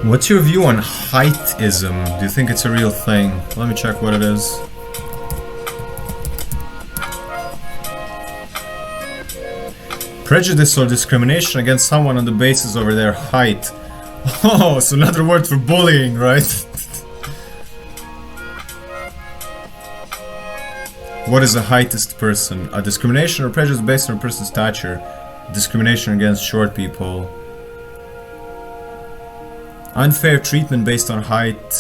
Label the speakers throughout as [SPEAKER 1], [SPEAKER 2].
[SPEAKER 1] What's your view on heightism? Do you think it's a real thing? Let me check what it is. Prejudice or discrimination against someone on the basis of their height. Oh, so another word for bullying, right? What is a heightist person? A discrimination or prejudice based on a person's stature. Discrimination against short people. Unfair treatment based on height.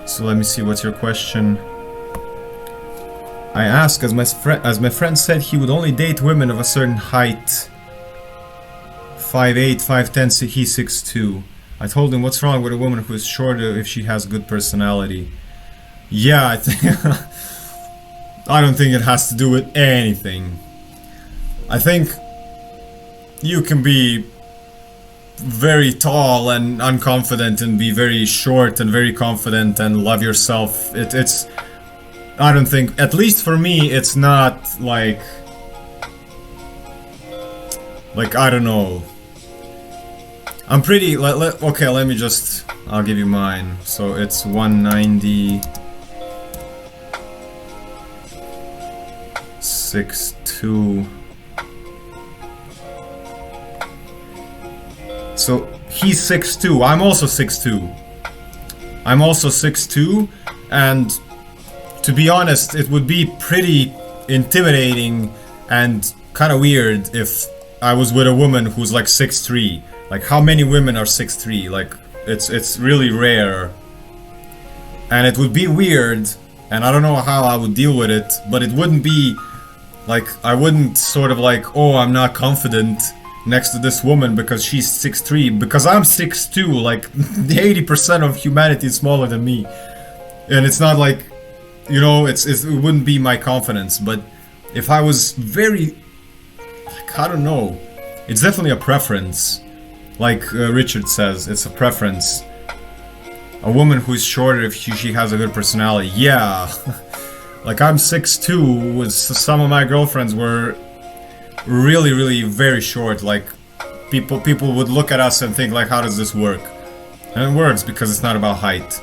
[SPEAKER 1] So let me see, what's your question? I ask, as my friend said, he would only date women of a certain height. 5'8", 5'10", so he's 6'2". I told him, what's wrong with a woman who is shorter if she has good personality? Yeah, I think... I don't think it has to do with anything. I think you can be very tall and unconfident and be very short and very confident and love yourself. It's... I don't think, at least for me, it's not like, I don't know. I'm pretty, okay, let me just, I'll give you mine. So it's 190, 6'2". So he's 6'2", I'm also 6'2". I'm also 6'2", and to be honest, it would be pretty intimidating and kind of weird if I was with a woman who's like 6'3". Like, how many women are 6'3"? Like, it's really rare. And it would be weird, and I don't know how I would deal with it, but it wouldn't be like, I wouldn't sort of like, oh, I'm not confident next to this woman because she's 6'3", because I'm 6'2", like 80% of humanity is smaller than me. And it's not like, you know, it wouldn't be my confidence, but if I was very, like, I don't know, it's definitely a preference. Like Richard says, it's a preference. A woman who is shorter if she has a good personality, yeah. Like, I'm 6'2", with some of my girlfriends were really, really very short. Like, people would look at us and think, like, how does this work? And it works because it's not about height.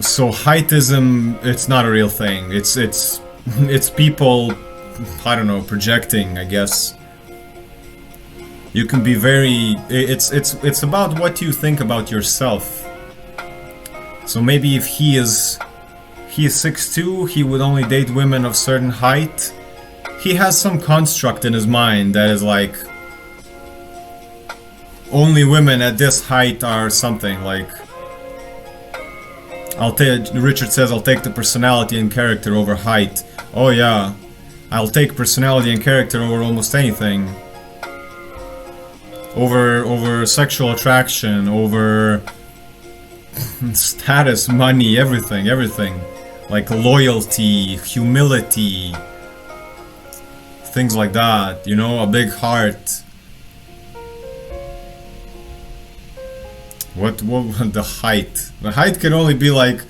[SPEAKER 1] So heightism, it's not a real thing. It's people, I don't know, projecting, I guess. You can be very, it's about what you think about yourself. So maybe if he is 6'2", he would only date women of certain height. He has some construct in his mind that is like, only women at this height are something, like, Richard says, I'll take the personality and character over height. Oh yeah, I'll take personality and character over almost anything. Over sexual attraction, over status, money, everything. Like loyalty, humility, things like that, you know, a big heart. What the height? The height can only be like,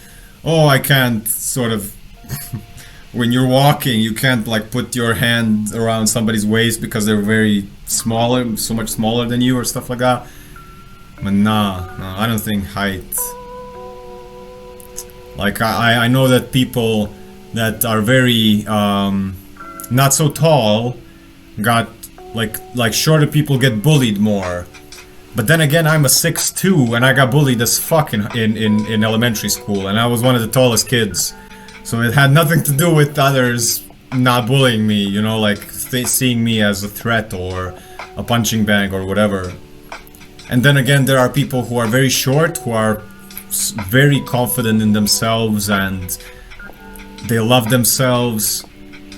[SPEAKER 1] oh, I can't sort of, when you're walking, you can't like put your hand around somebody's waist because they're very smaller, so much smaller than you or stuff like that. But nah, I don't think height. Like, I know that people that are very not so tall got like shorter people get bullied more. But then again, I'm a 6'2", and I got bullied as fuck in elementary school, and I was one of the tallest kids. So it had nothing to do with others not bullying me, you know, like seeing me as a threat or a punching bag or whatever. And then again, there are people who are very short, who are very confident in themselves and they love themselves.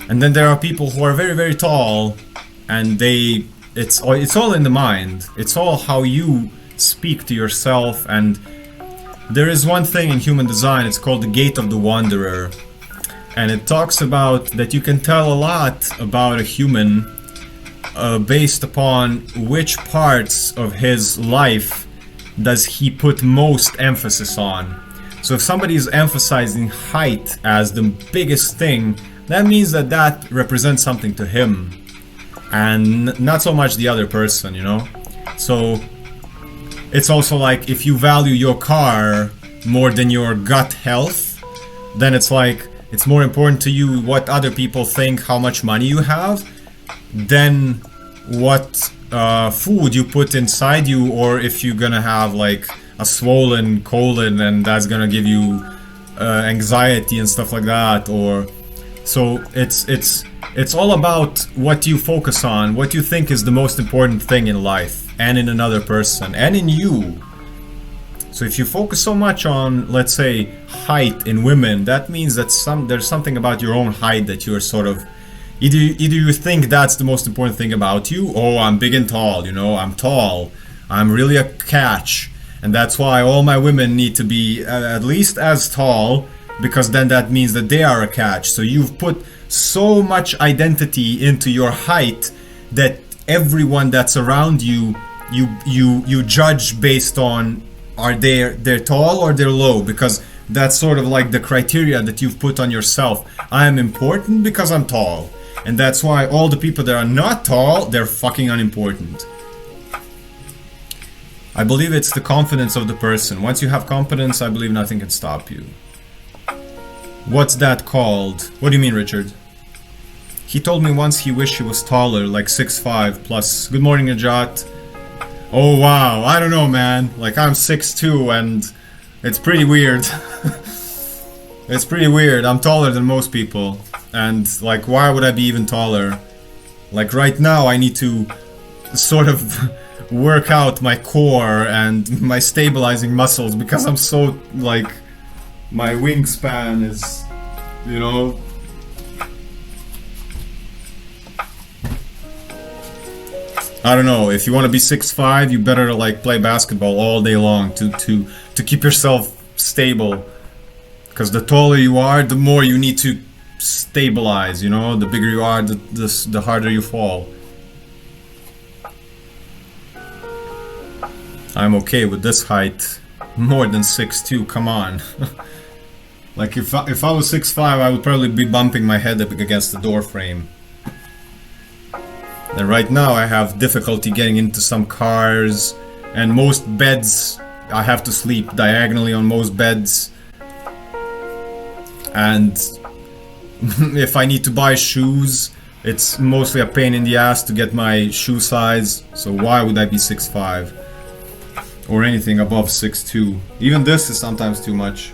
[SPEAKER 1] And then there are people who are very, very tall, and it's all in the mind. It's all how you speak to yourself. And there is one thing in human design, it's called the Gate of the Wanderer, and it talks about that you can tell a lot about a human based upon which parts of his life does he put most emphasis on. So if somebody is emphasizing height as the biggest thing, that means that that represents something to him, and not so much the other person, you know? So it's also like, if you value your car more than your gut health, then it's like, it's more important to you what other people think, how much money you have, than what food you put inside you, or if you're gonna have like a swollen colon and that's gonna give you anxiety and stuff like that. Or so it's all about what you focus on, what you think is the most important thing in life and in another person and in you. So if you focus so much on, let's say, height in women, that means that there's something about your own height that you're sort of, either you think that's the most important thing about you. Oh, I'm big and tall, you know, I'm tall, I'm really a catch, and that's why all my women need to be at least as tall, because then that means that they are a catch. So you've put so much identity into your height that everyone that's around you, you judge based on, are they're tall or they're low, because that's sort of like the criteria that you've put on yourself. I am important because I'm tall, and that's why all the people that are not tall, they're fucking unimportant. I believe it's the confidence of the person. Once you have confidence, I believe nothing can stop you. What's that called? What do you mean, Richard? He told me once he wished he was taller, like 6'5 plus. Good morning, Ajat. Oh wow, I don't know, man. Like, I'm 6'2 and it's pretty weird. It's pretty weird. I'm taller than most people. And like, why would I be even taller? Like right now I need to sort of work out my core and my stabilizing muscles, because I'm so, like, my wingspan is, you know, I don't know. If you want to be 6'5", you better like play basketball all day long to keep yourself stable. Because the taller you are, the more you need to stabilize. You know, the bigger you are, the harder you fall. I'm okay with this height. More than 6'2", come on. Like if I was 6'5", I would probably be bumping my head up against the door frame. And right now I have difficulty getting into some cars, and most beds, I have to sleep diagonally on most beds. And if I need to buy shoes, it's mostly a pain in the ass to get my shoe size. So why would I be 6'5"? Or anything above 6'2"? Even this is sometimes too much.